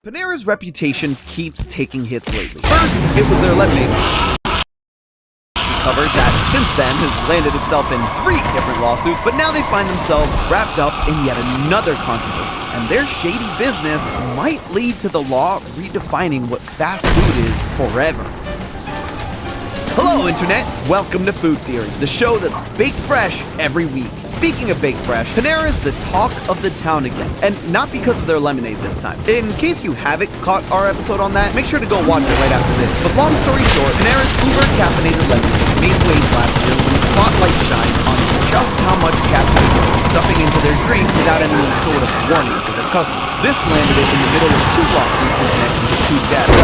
Panera's reputation keeps taking hits lately. First, it was their lemonade cover that since then has landed itself in 3 different lawsuits, but now they find themselves wrapped up in yet another controversy, and their shady business might lead to the law redefining what fast food is forever. Hello, Internet! Welcome to Food Theory, the show that's baked fresh every week. Speaking of baked fresh, Panera is the talk of the town again, and not because of their lemonade this time. In case you haven't caught our episode on that, make sure to go watch it right after this. But long story short, Panera's uber-caffeinated lemonade made waves last year when the spotlight shined on just how much caffeine they were stuffing into their drink without any sort of warning for their customers. This landed it in the middle of 2 lawsuits in connection to 2 deaths.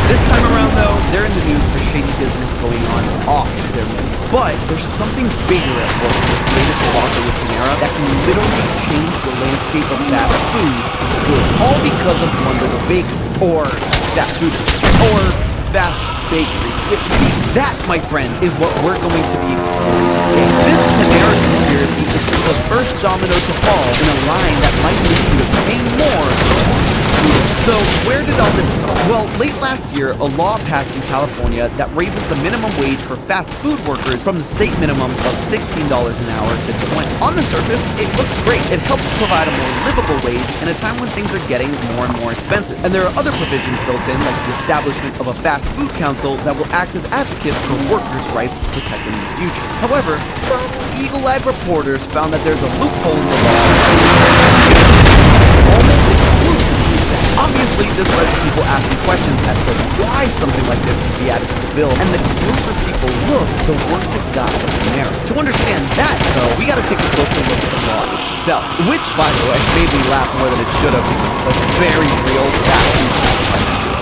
This time around, though, they're in the news for shady business going on off their menu. But there's something bigger at work in this latest debacle with Panera that can literally change the landscape of fast food for good. All because of one little bakery, or fast food, or fast bakery. See, that, my friend, is what we're going to be exploring today. This Panera conspiracy is just the first domino to fall in a line that might lead you to pay more. So, where did all this start? Well, late last year, a law passed in California that raises the minimum wage for fast food workers from the state minimum of $16 an hour to $20. On the surface, it looks great. It helps provide a more livable wage in a time when things are getting more and more expensive. And there are other provisions built in, like the establishment of a fast food council that will act as advocates for workers' rights to protect them in the future. However, some eagle-eyed reporters found that there's a loophole in the law almost exclusively. Obviously, this led to people asking questions as to why something like this would be added to the bill, and the closer people look, the worse it got for Panera. To understand that, though, we gotta take a closer look at the law itself, which, by the way, made me laugh more than it should have because it's a very real fast food issue.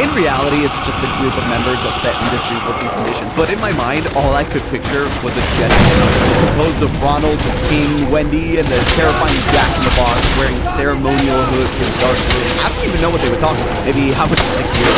In reality, it's just a group of members that set industry working conditions, but in my mind, all I could picture was a jet composed of Ronald, the King, Wendy, and the terrifying Jack in the Box wearing ceremonial hoods and dark suits. I don't even know what they were talking about. Maybe how much 6-year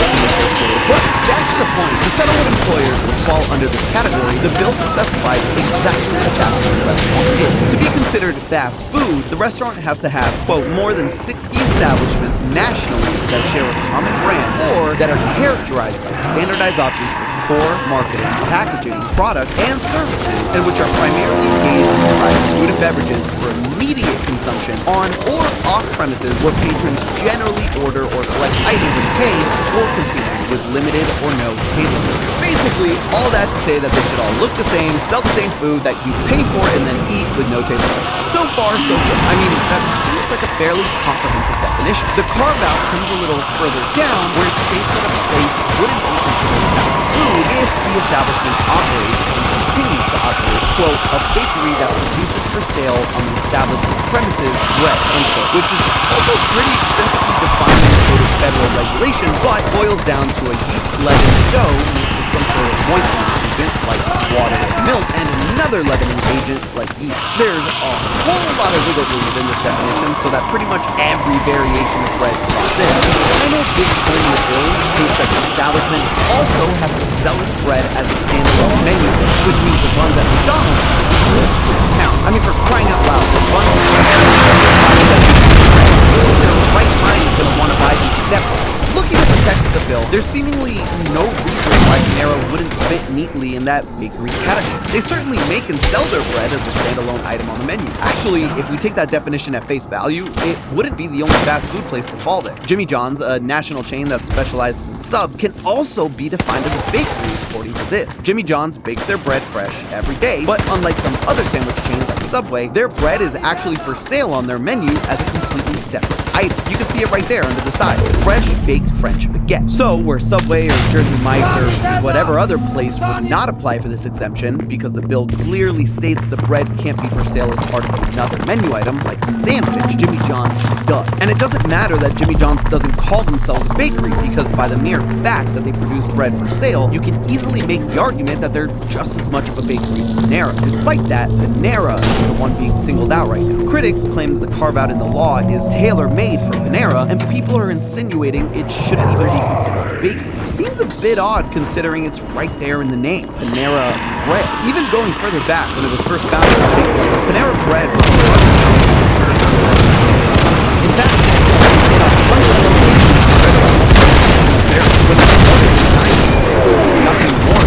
But back to the point, to settle what employers would fall under this category, the bill specifies exactly what a fast food restaurant is. To be considered fast food, the restaurant has to have, quote, more than 60 establishments nationally that share a common brand or that are characterized by standardized options for core marketing, packaging, products, and services, and which are primarily engaged in providing food and beverages for immediate consumption on or off premises where patrons generally order or select items and pay for consuming with limited or no table service. Basically, all that to say that they should all look the same, sell the same food that you pay for, and then eat with no table service. So far, so good. I mean, that seems like a fairly comprehensive definition. The carve-out comes a little further down where it states that a place wouldn't be considered fast food if the establishment operates and continues to operate, quote, a bakery that produces for sale on the establishment's premises bread, unquote, which is also pretty extensively defined in the code of federal regulation, but boils down to a yeast-leavened dough mixed with some sort of moistening agent like water or milk and another leavening agent like yeast. There's a whole lot of wiggle room within this definition so that pretty much every variation of bread slots in. The final big point in the bill states that the establishment also has to sell its bread as a standalone menu, which means the buns at McDonald's count. I mean, for crying out loud, the buns right mind is going to want to buy these separately. Looking at the text of the bill, there's seemingly no reason why Panera wouldn't fit neatly in that bakery category. They certainly make and sell their bread as a standalone item on the menu. Actually, if we take that definition at face value, it wouldn't be the only fast food place to fall there. Jimmy John's, a national chain that specializes in subs, can also be defined as a bakery according to this. Jimmy John's bakes their bread fresh every day, but unlike some other sandwich chains like Subway, their bread is actually for sale on their menu as a completely separate item. You can see it right there under the side. Fresh baked French baguette. So, where Subway or Jersey Mike's or whatever other place would not apply for this exemption, because the bill clearly states the bread can't be for sale as part of another menu item, like a sandwich, Jimmy John's does. And it doesn't matter that Jimmy John's doesn't call themselves a bakery, because by the mere fact that they produce bread for sale, you can easily easily make the argument that they're just as much of a bakery as Panera. Despite that, Panera is the one being singled out right now. Critics claim that the carve-out in the law is tailor-made for Panera, and people are insinuating it shouldn't even be considered a bakery. Seems a bit odd considering it's right there in the name, Panera Bread. Even going further back when it was first founded in St. Louis, Panera Bread was in fact, it's still in a bunch of locations spread around the country. There, when it started in the 90s, nothing more.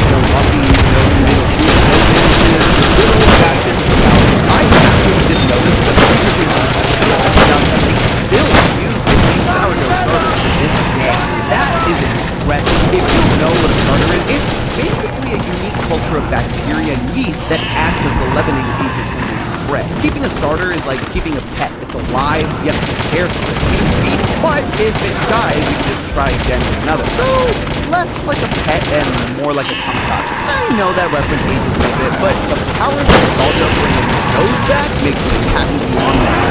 No coffee, no tomato soup, no sandwiches, good old-fashioned salad. I actually didn't know this, but researching on this, I found that they still use the same sourdough starter to this day. That is impressive. If you know what a starter is, it's basically a unique culture of bacteria and yeast that acts as the leavening agent in bread. Keeping a starter is like keeping a pet. It's alive, you have to care for it, you feed it. But if it dies, you just try again with another. So it's less like a pet and more like a Tamagotchi. I know that reference ages a bit, but the power of nostalgia bringing those back makes me happy beyond that.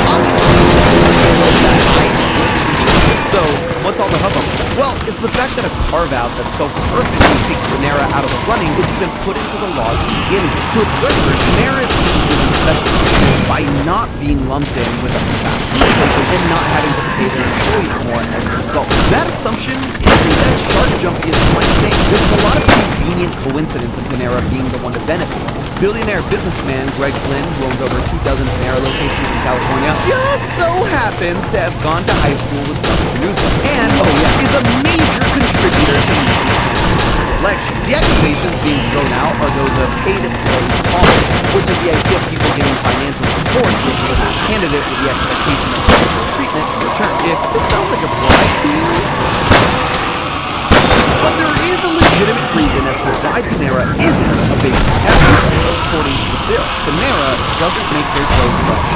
So, what's all the hubbub? Well, it's the fact that a carve-out that so perfectly takes Panera out of the running is even put into the laws to begin with. To observers, Panera is given special treatment by not being lumped in with other fast food places and not having to pay their employees more as a result. That assumption isn't as shark-jumpy as you might think. There's a lot of convenient coincidence in Panera being the one to benefit. Billionaire businessman Greg Flynn, who owns over 2,000 Panera locations in California, just so happens to have gone to high school with and, is a major contributor to election. The accusations being thrown out are those of paid employee policy, which is the idea of people getting financial support to a candidate with the expectation of favorable treatment in return. If this sounds like a bribe to you, but there is a legitimate reason as to why Panera isn't a bakery. At least according to the bill, Panera doesn't make their dough fresh.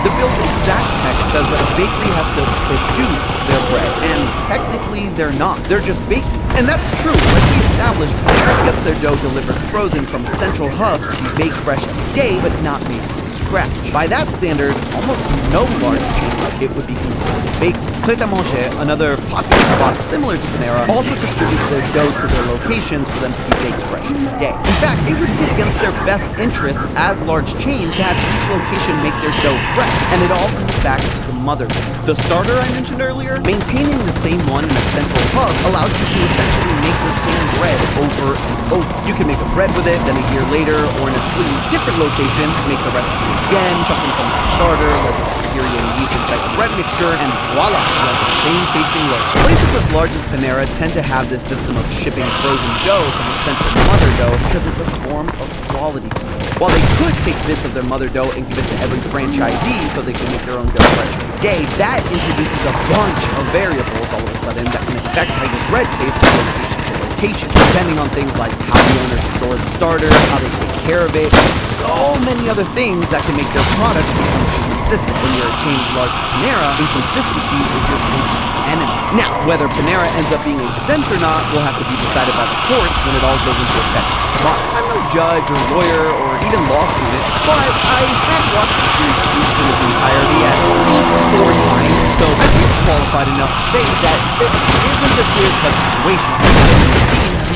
The bill's exact text says that a bakery has to produce their bread, and technically they're not. They're just baking. And that's true. Like we established, Panera gets their dough delivered frozen from a central hub to be baked fresh every day, but not made from scratch. By that standard, almost no large chain like it would be considered a bakery. Pret a Manger, another popular spot similar to Panera, also distributes their doughs to their locations for them to be baked fresh every day. In fact, it would be against their best interests as large chains to have each location make their dough fresh, and it all comes back to the mother. The starter I mentioned earlier, maintaining the same one in a central hub allows you to essentially make the same bread over and over. You can make a bread with it, then a year later, or in a completely different location, make the recipe again, chuck in some of the starter, let the bacteria and yeast infect the bread mixture, and voila, you have the same tasting loaf. Places as large as Panera tend to have this system of shipping frozen dough from the central mother dough because it's a form of quality control. While they could take bits of their mother dough and give it to every franchisee so they can make their own dough fresh every day, that introduces a bunch of variables all of a sudden that can affect how your bread tastes from location to location, depending on things like how the owners store the starter, how they take care of it, and so many other things that can make their product become inconsistent. When you're a chain as large as Panera, inconsistency is your biggest enemy. Now, whether Panera ends up being exempt or not will have to be decided by the courts when it all goes into effect. I'm no judge or lawyer or even law student, but I have watched the series Suits in its entirety at least 4 times, so I feel qualified enough to say that this isn't a clear-cut situation.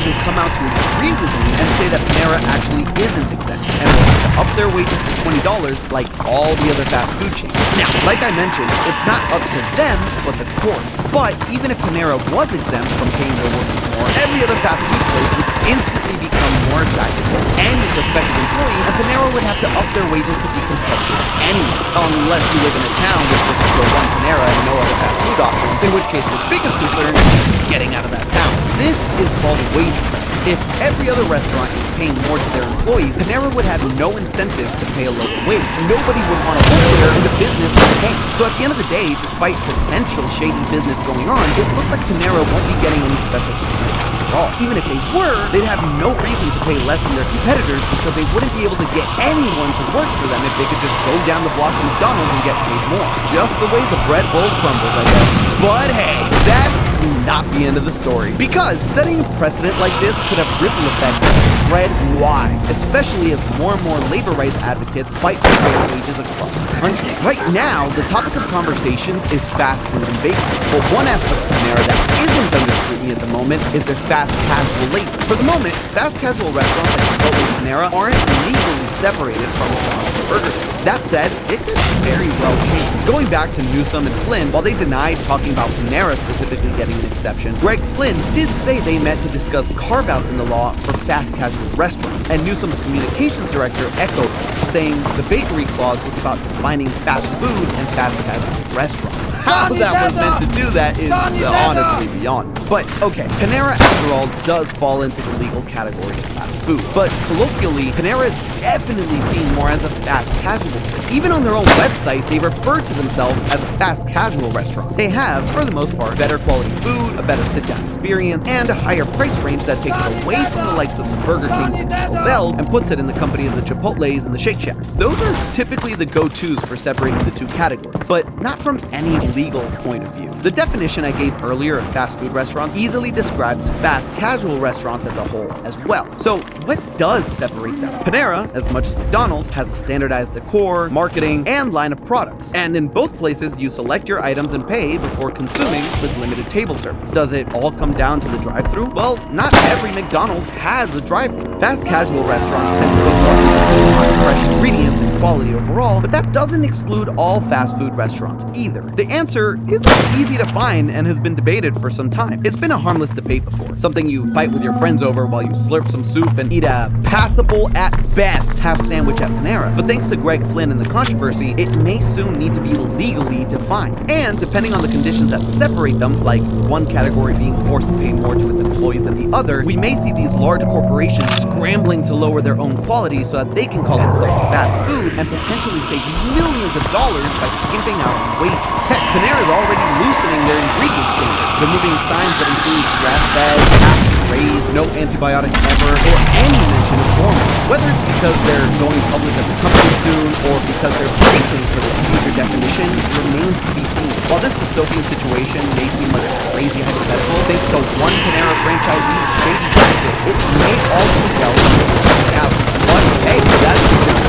You can come out to agree with me and say that Panera actually isn't exempt and will have to up their wages to $20 like all the other fast food chains. Now, like I mentioned, it's not up to them, but the courts. But even if Panera was exempt from paying their workers more, every other fast food place would instantly become more attractive to any prospective employee, and Panera would have to up their wages to be competitive anyway, unless you live in a town with just the one Panera and no other fast food offerings, in which case your biggest concern is getting out of that town. This is called wage pressure. If every other restaurant is paying more to their employees, Panera would have no incentive to pay a lower wage. Nobody would want to work there and the business would tank. So at the end of the day, despite potential shady business going on, it looks like Panera won't be getting any special treatment after all. Even if they were, they'd have no reason to pay less than their competitors because they wouldn't be able to get anyone to work for them if they could just go down the block to McDonald's and get paid more. Just the way the bread bowl crumbles, I guess. But hey, that's not the end of the story. Because setting a precedent like this could have ripple effects that spread wide, especially as more and more labor rights advocates fight for fair wages across the country. Right now, the topic of conversations is fast food and bakery, but one aspect of Panera that isn't under scrutiny at the moment is their fast casual labor. For the moment, fast casual restaurants like Chipotle and Panera aren't legally separated from McDonald's or Burger King. That said, it could very well change. Going back to Newsom and Flynn, while they denied talking about Panera specifically getting an exception, Greg Flynn did say they met to discuss carve-outs in the law for fast casual restaurants, and Newsom's communications director echoed this, saying the bakery clause was about defining fast food and fast casual restaurants. How that was meant to do that is honestly beyond me. But okay, Panera after all does fall into the legal category of fast food. But colloquially, Panera is definitely seen more as a fast casual place. Even on their own website, they refer to themselves as a fast casual restaurant. They have, for the most part, better quality food, a better sit-down experience, and a higher price range that takes it away from the likes of the Burger Kings and Taco Bells and puts it in the company of the Chipotles and the Shake Shacks. Those are typically the go-tos for separating the two categories, but not from any legal point of view. The definition I gave earlier of fast food restaurants easily describes fast casual restaurants as a whole as well. So what does separate them? Panera, as much as McDonald's, has a standardized decor, marketing, and line of products. And in both places, you select your items and pay before consuming with limited table service. Does it all come down to the drive-thru? Well, not every McDonald's has a drive-thru. Fast casual restaurants tend to put more emphasis on fresh ingredients and quality overall, but that doesn't exclude all fast food restaurants either. The answer isn't easy to find and has been debated for some time. It's been a harmless debate before, something you fight with your friends over while you slurp some soup and eat a passable at best half sandwich at Panera. But thanks to Greg Flynn and the controversy, it may soon need to be legally defined. And depending on the conditions that separate them, like one category being forced to pay more to its employees than the other, we may see these large corporations scrambling to lower their own quality so that they can call themselves fast food and potentially save millions of dollars by skimping out on wages. Heck, Panera is already loosening their ingredient standards, removing signs that include grass-fed, pasture-raised, no antibiotics ever, or any mention of hormones. Whether it's because they're going public as a company soon, or because they're bracing for this future definition, remains to be seen. While this dystopian situation may seem like a crazy hypothetical, thanks to one Panera franchisee's shady tactics, it may all too well be out. But hey, that's just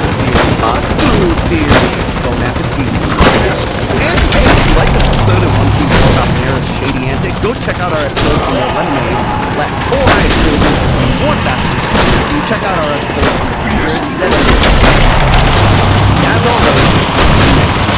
a food theory. Bon appetit. And hey, if you like this episode and want to see more about Panera's shady antics, go check out our episode on the lemonade on the left. Or if you're looking for some more fascinating conspiracy, check out our episode on the conspiracy that is. As always, see you next time.